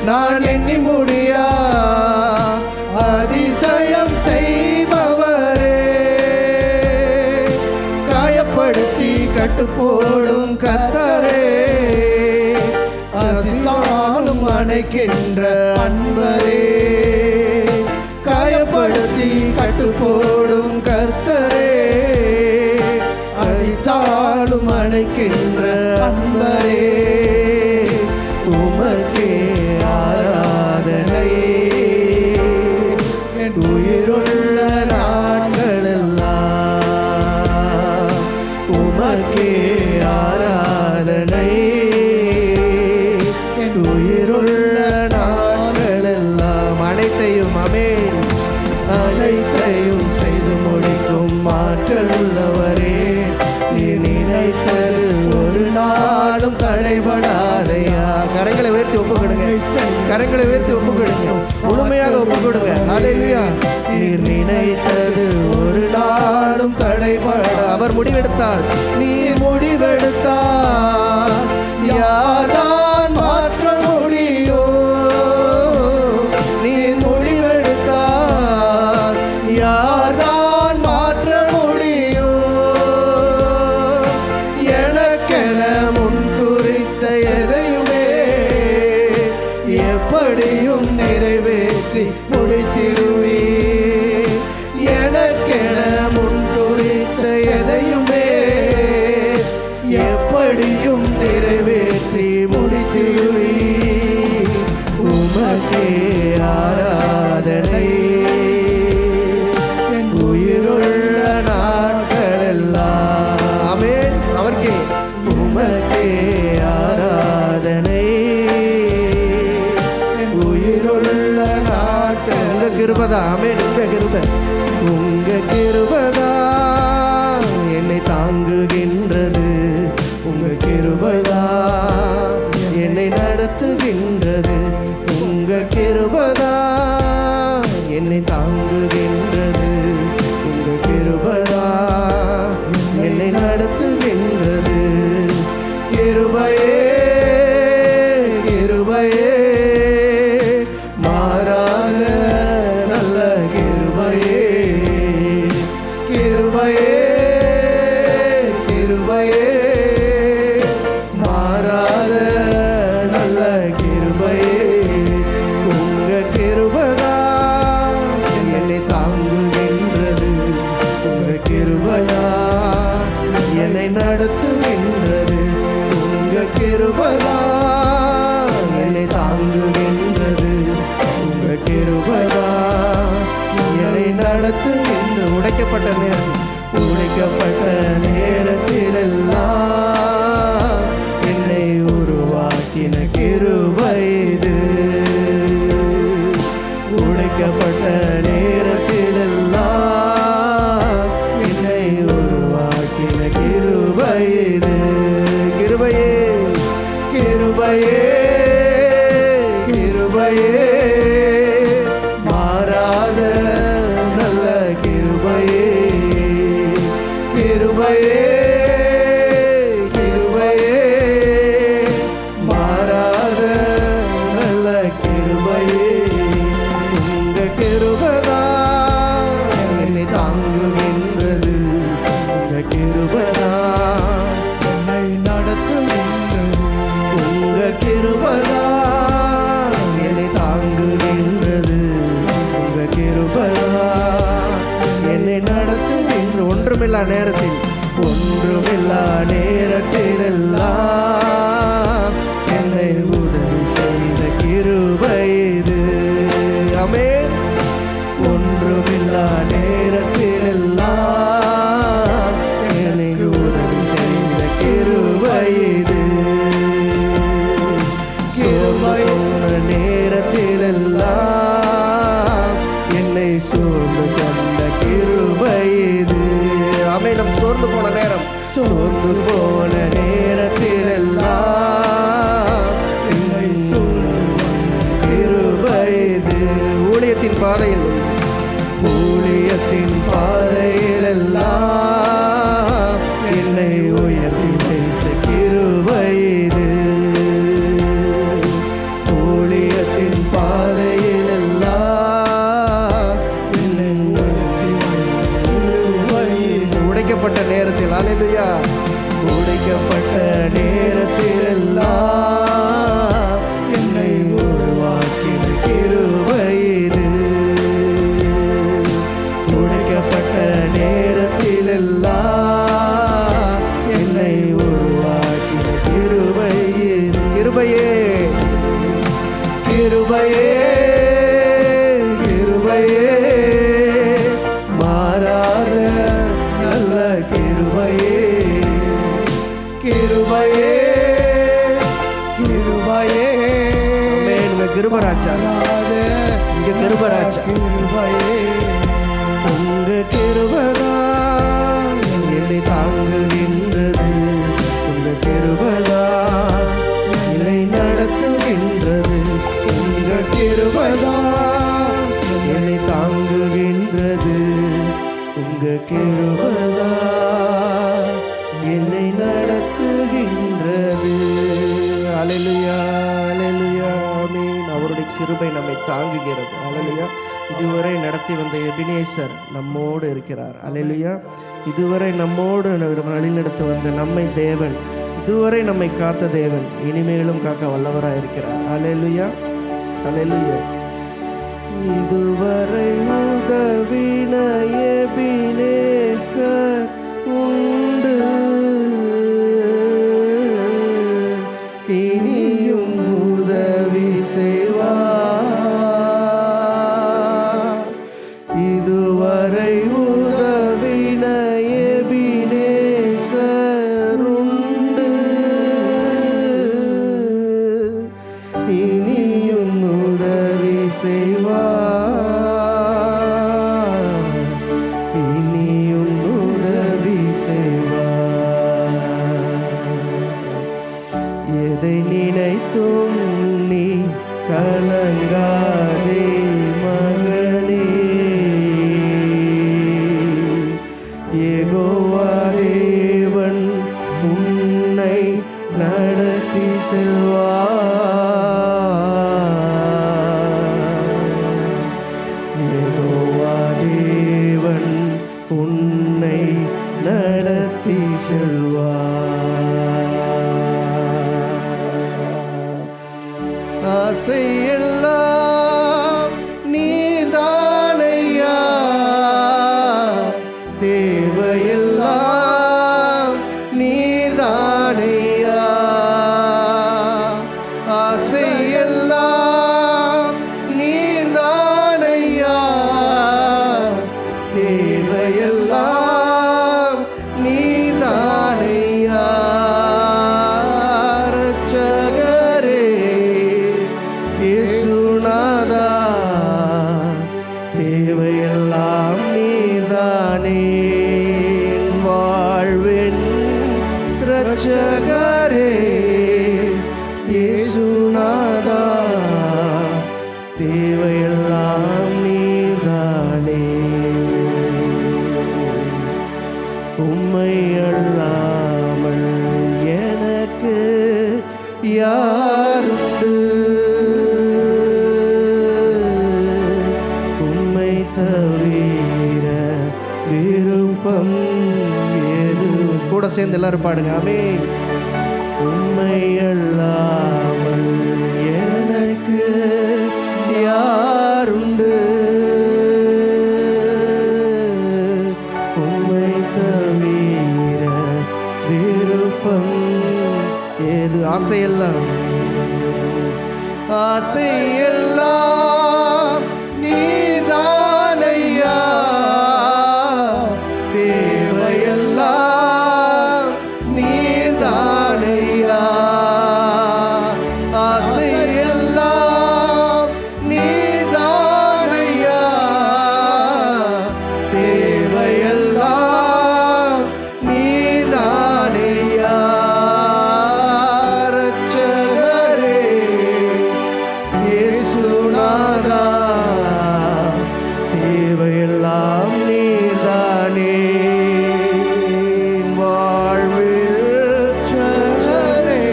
நான் எண்ணி முடியா அதிசயம் செய்பவரே. காயப்படுத்தி கட்டுப்போடும் கர்த்தரே, அசிலாலும் அணைக்கின்ற அன்பரே. காயப்படுத்தி கட்டுப்போடும் கர்த்தரே, அழித்தாலும் அணைக்கின்ற அன்பரே. உமக்கே ஆராதனை என் உயிருள்ள நாட்களெல்லாம். உமக்கே ஆராதனை என் உயிருள்ள நாட்களெல்லாம். அனைத்தையும் ஆமென். அனைத்தையும் செய்து முடிக்கும் ஆற்றல் உள்ளவரே, நீ நினைத்தது ஒரு நாளும் தடைபடாதையா. கரங்களை உயர்த்தி ஒப்பு கொடுங்க, கரங்களை உயர்த்தி ஒப்பு கொடுங்க, முழுமையாக ஒப்பு கொடுங்க. ஹல்லேலூயா. நீர் நினைத்தது ஒரு நாளும் தடைபட. அவர் முடிவெடுத்தால், நீ முடிவெடுத்தால் யார்தான் மாற்ற முடியும்? நீ முடிவெடுத்தால் யார்தான் மாற்ற முடியும்? எனக்கென முன் குறித்த எதையுமே எப்படியும் நிறைவேற்றி முடித்திடுவே. எனக்கென முன் குறித்த எதையுமே எப்படியும் நிறைவேற்றி முடித்திடுவே. உமக்கே ஆராதனை என் உயிருள்ள நாட்களெல்லாம். ஆமென். அவர்க்கே உமக்கே ஆராதனை என் உயிருள்ள நாட்கள். உங்க கிருபதா. ஆமென். உங்க கிருபை, உங்க கிருபதா கிருபையே கிருபையே மாறாத நல்ல கிருபையே கிருபையே கிருபையே மாறாத நல்ல கிருபையே உங்க கிருபைதான் என்னை தாங்குகின்றது உங்க கிருபைதான் என்னை நடத்துகின்றது உங்க கிருபைதான் என்னை தாங்குகின்றது உங்க கிருபைதான் என்னை நடத்துகின்ற உடைக்கப்பட்ட நேரத்திலெல்லாம் என்னை உருவாக்கின கிருபை இது உடைக்கப்பட்ட நேரத்திலெல்லாம் என்னை உருவாக்கின கிருபை இது கிருபையே கிருபையே கிருபையே மாறாத நல்ல கிருபையே கிருபையே கிருபையே மாறாத நல்ல கிருபையே உங்க கிருபைதான் என்னை தாங்குகின்றது உங்க கிருபைதான் என்னை நடத்துகின்றது உங்க கிருபைதான் என்னை தாங்குகின்றது உங்க கிருபைதான் என்னை நடத்துகின்ற ஒன்றுமில்லா நேரத்திலெல்லாம் என்னை உதவி செய்த கிருபை இது ஆமென் ஒன்றுமில்லா நேரத்திலெல்லாம் என்னை உதவி செய்த கிருபை இது சோர்ந்த நேரத்திலெல்லாம் என்னை சோர்ந்து கொண்ட கிருபை இது ஆமென் நம் சோர்ந்து போன நேரத்திலெல்லாம் என்னை சோர்ந்து கிருபை இது ஊழியத்தின் பாதையிலெல்லாம் என்னை உயர்த்தி வைத்த கிருபை இது ஊழியத்தின் பாதையிலெல்லாம் என்னை உயர்த்தி வைத்த கிருபை இது உடைக்கப்பட்ட நேரத்தில் அல்லேலூயா உடைக்கப்பட்ட நேரத்திலெல்லாம் என்னை உருவாக்கின கிருபை இது உடைக்கப்பட்ட நேரத்திலெல்லாம் என்னை உருவாக்கின கிருபை இது கிருபையே கிருபையே கிருபையே மாறாத நல்ல கிருபையே கிருபையே கிருபையே ஆமென் கிருபராஜா இங்க கிருபராஜா கிருபையே உங்க கிருபைதான் என்னை தாங்குகின்றது உங்க கிருபைதான் என்னை நடத்துகின்றது உங்க கிருபைதான் என்னை தாங்குகின்றது உங்க கிருபைதான் என்னை நடத்துகின்றது அல்லேலூயா அல்லேலூயா ஆமென் அவருடைய கிருபை நம்மை தாங்குகிறது அல்லேலூயா இதுவரை நடத்தி வந்த எபினேசர் நம்மோடு இருக்கிறார் அல்லேலூயா இதுவரை நம்மோடு வழிநடத்தி வந்த நம்மை தேவன் இதுவரை நம்மை காத்த தேவன் இனிமேலும் காக்க வல்லவராக இருக்கிறார் அல்லேலூயா அல்லேலூயா இதுவரை உதவின எபினேசர் உண்டு இனியும் உதவி செய்வார் இதுவரை உதவின எபினேசர் உண்டு இனியும் உதவி செய்வார் இனியும் உதவி செய்வார் ஆசையெல்லாம் நீர்தானையா, தேவையெல்லாம் நீர்தானையா. ஆசையெல்லாம் நீர்தானையா, தேவையெல்லாம் நீர்தானையா. இரட்சகரே இயேசுநாதா, தேவையெல்லாம் நீர்தானே. வாழ்வின் இரட்சகரே இயேசுநாதா, தேவையெல்லாம் நீர்தானே. உம்மை அல்லாமல் எனக்கு யாருண்டு, உம்மை தவிர விருப்பம் ஏது. கூட சேர்ந்து எல்லாரும் பாடுங்க. ஆமென். உம்மை அல்லாமல் எனக்கு யாருண்டு, உம்மை தவிர விருப்பம் ஏது. ஆசையெல்லாம் ஆசையெல்லாம் நீதானையா, தேவையெல்லாம் நீதானையா. ஆசையெல்லாம் நீதானையா, தேவையெல்லாம் நீதானையா. இரட்சகரே இயேசுநாதா, தேவையெல்லாம் நீதானே. வாழ்வில் இரட்சகரே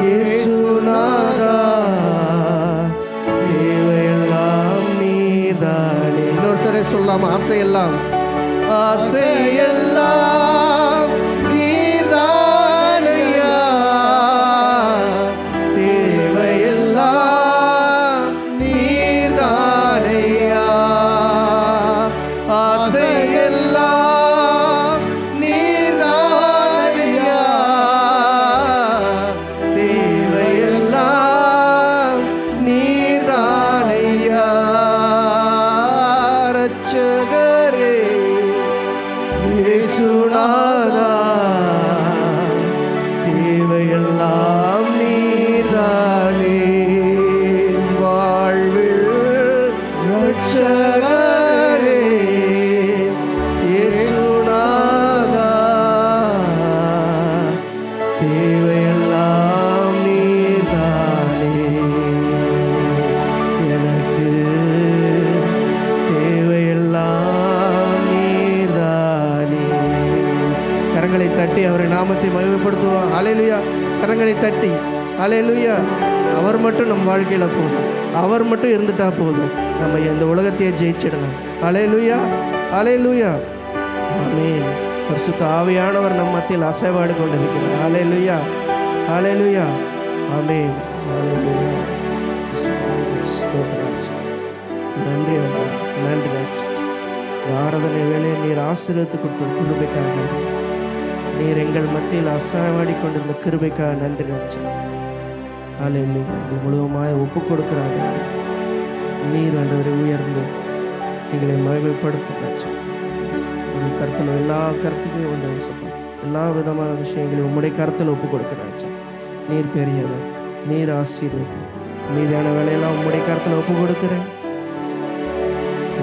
இயேசுநாதா, தேவையெல்லாம் நீதானே. இன்னொரு தடவை சொல்லாம, ஆசையெல்லாம் ஆசையெல்லாம் நீதானையா, தேவையெல்லாம் நீதானையா. ஆசையெல்லாம் நீதானையா, தேவையெல்லாம் நீதானையா. இரட்சகரே இயேசுநாதா, தேவையெல்லாம் நீதானே. வாழ்வில் இரட்சகரே இயேசுநாதா, தேவையெல்லாம் நீதானே. எனக்கு தேவையெல்லாம் நீதானே. கரங்களை தட்டி அவரை நாமத்தை மகிமைப்படுத்துவோம். அல்லேலூயா. கரங்களை தட்டி அல்லேலூயா. அவர் மட்டும் நம் வாழ்க்கையில் போதும், அவர் மட்டும் இருந்துட்டா போதும், நம்ம இந்த உலகத்தையே ஜெயிச்சிடலாம். அல்லேலூயா, அல்லேலூயா. ஆமென். பரிசுத்த ஆவியானவர் நம் மத்தியில் அசைவாடு கொண்டிருக்கிறார். அல்லேலூயா, அல்லேலூயா. ஆமென். அல்லேலூயா. ஸ்தோத்திரம். நன்றி ஆண்டவரே, நன்றி ராஜா. ஆராதனை வேலையை நீர் ஆசீர்வதித்து கொடுத்த கிருபைக்காக நன்றி. நீர் எங்கள் மத்தியில் அசைவாடி கொண்டிருந்த கிருபைக்காக நன்றி ராஜா. அல்லேலூயா. இது முழுவதுமாய் ஒப்பு கொடுக்கிறாங்க. நீர் ஆண்டவரை உயர்ந்து எங்களை மகிமைப்படுத்த ராஜா. உங்கள் கருத்தில் எல்லா கருத்துக்கையும் ஒன்று சொல்லுங்கள். எல்லா விதமான விஷயங்களையும் உம்முடைய கருத்தில் ஒப்பு கொடுக்கிறாச்சா. நீர் பெரியவர், நீர் ஆசீர்வதி. மீதான வேலையெல்லாம் உம்முடைய கருத்தில் ஒப்பு கொடுக்கிறேன்.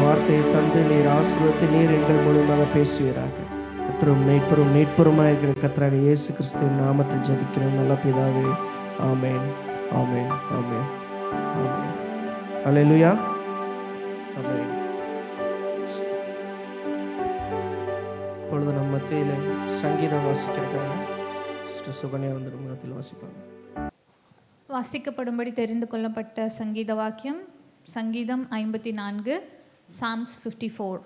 வார்த்தையை தந்து நீர் ஆசீர்வதித்து நீர் எங்கள் மூலமாக பேசுவீராக. கர்த்தரும் மீட்பரும் மீட்பருமாக இருக்கிற கர்த்தராக இயேசு கிறிஸ்துவின் நாமத்தில் ஜெபிக்கிறேன் நல்ல பிதாவே. ஆமென், ஆமென், ஆமென், ஆமென். அல்லேலூயா, ஆமென். இப்பொழுது நம்ம மத்தியில் சங்கீதம் வாசிக்கிறதுக்காக சிஸ்டர் சுகன்யா வந்து மத்தியில் வாசிப்பாங்க. வாசிக்கப்படும்படி தெரிந்து கொள்ளப்பட்ட சங்கீத வாக்கியம் சங்கீதம் 54, Psalms 54.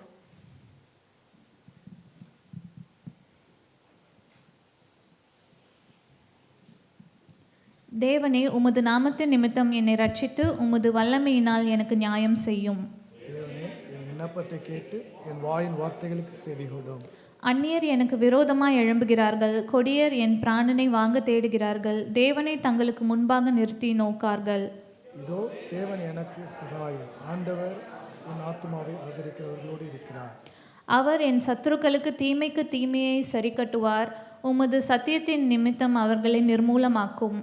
தேவனே, உமது நாமத்தின் நிமித்தம் என்னை ரட்சித்து உமது வல்லமையினால் எனக்கு நியாயம் செய்யும். தேவனே, என் விண்ணப்பத்தை கேட்டு என் வாயின் வார்த்தைகளுக்கு செவிகொடும். அந்நியர் எனக்கு விரோதமாய் எழும்புகிறார்கள், கொடியர் என் பிராணனை வாங்க தேடுகிறார்கள், தேவனை தங்களுக்கு முன்பாக நிறுத்தி நோக்கார்கள். இதோ தேவன் எனக்கு சகாயம், ஆண்டவர் என் ஆத்துமாவை ஆதரிக்கிறவர்களோடு இருக்கிறார். அவர் என் சத்துருக்களுக்கு தீமைக்கு தீமையை சரி கட்டுவார், உமது சத்தியத்தின் நிமித்தம் அவர்களை நிர்மூலமாக்கும்.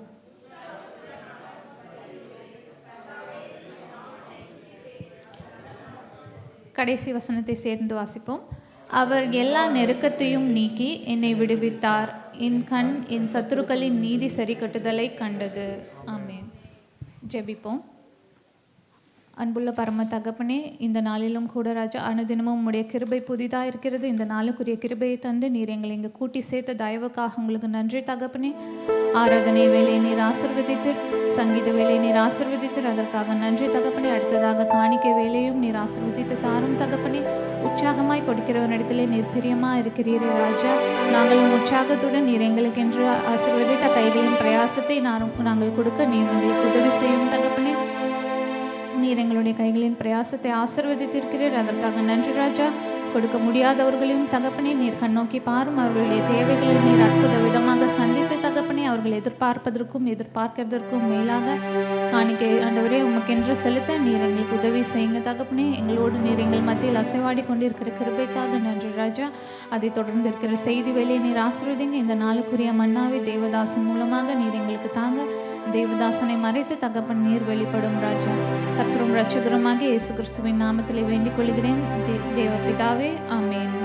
கடைசி வசனத்தை சேர்ந்து வாசிப்போம். அவர் எல்லா நெருக்கத்தையும் நீக்கி என்னை விடுவித்தார், என் கண் என் சத்துருக்களின் நீதி சரி கட்டுதலை கண்டது. ஆமென். ஜெபிப்போம். அன்புள்ள பரம தகப்பனே, இந்த நாளிலும் கூட ராஜா, அனுதினமும் உம்முடைய கிருபை புதிதாக இருக்கிறது. இந்த நாளுக்குரிய கிருபையை தந்து நீர் எங்களை இங்கே கூட்டி சேர்த்த தயவுக்காக உங்களுக்கு நன்றி தகப்பனே. ஆராதனை வேலையை நீர் ஆசீர்வதித்து, சங்கீத வேலையை நீர் ஆசீர்வதித்து, அதற்காக நன்றி தகப்பனே. அடுத்ததாக காணிக்கை வேலையும் நீர் ஆசீர்வதித்து தாரும் தகப்பனே. உற்சாகமாய் கொடுக்கிறவனிடத்திலே நீர் பிரியமாக இருக்கிறீரே ராஜா. நாங்களும் உற்சாகத்துடன் நீர் எங்களுக்கென்று ஆசீர்வதித்த கைகளின் பிரயாசத்தை நாங்கள் கொடுக்க நீர் எங்களுக்கு உதவி செய்யும் தகப்பனே. நீர் எங்களுடைய கைகளின் பிரயாசத்தை ஆசீர்வதித்திருக்கிறீர், அதற்காக நன்றி ராஜா. கொடுக்க முடியாதவர்களையும் தகப்பனே நீர் கண்ணோக்கி பாரும். அவர்களுடைய தேவைகளை நீர் அற்புத விதமாக சந்தித்து தகப்பனே, அவர்கள் எதிர்பார்ப்பதற்கும் எதிர்பார்க்கிறதற்கும் மேலாக காணிக்கை ஆண்டவரே உமக்கென்று செலுத்த நீர் எங்களுக்கு உதவி செய்யுங்க தகப்பனே. எங்களோடு நீர் எங்கள் மத்தியில் அசைவாடி கொண்டிருக்கிற கிருபைக்காக நன்றி ராஜா. அதை தொடர்ந்து இருக்கிற செய்தி வேலையை நீர் ஆசீர்வதிங்க. இந்த நாளுக்குரிய மன்னாவை தேவதாசன் மூலமாக நீர் எங்களுக்கு தாங்க. தேவதாசனை மறைத்து தகப்பன் நீர் வெளிப்படும் ராஜா. கர்த்தரும் இரட்சகருமாக இயேசு கிறிஸ்துவின் நாமத்திலே வேண்டிக் கொள்கிறேன் தேவ பிதாவே, ஆமென்.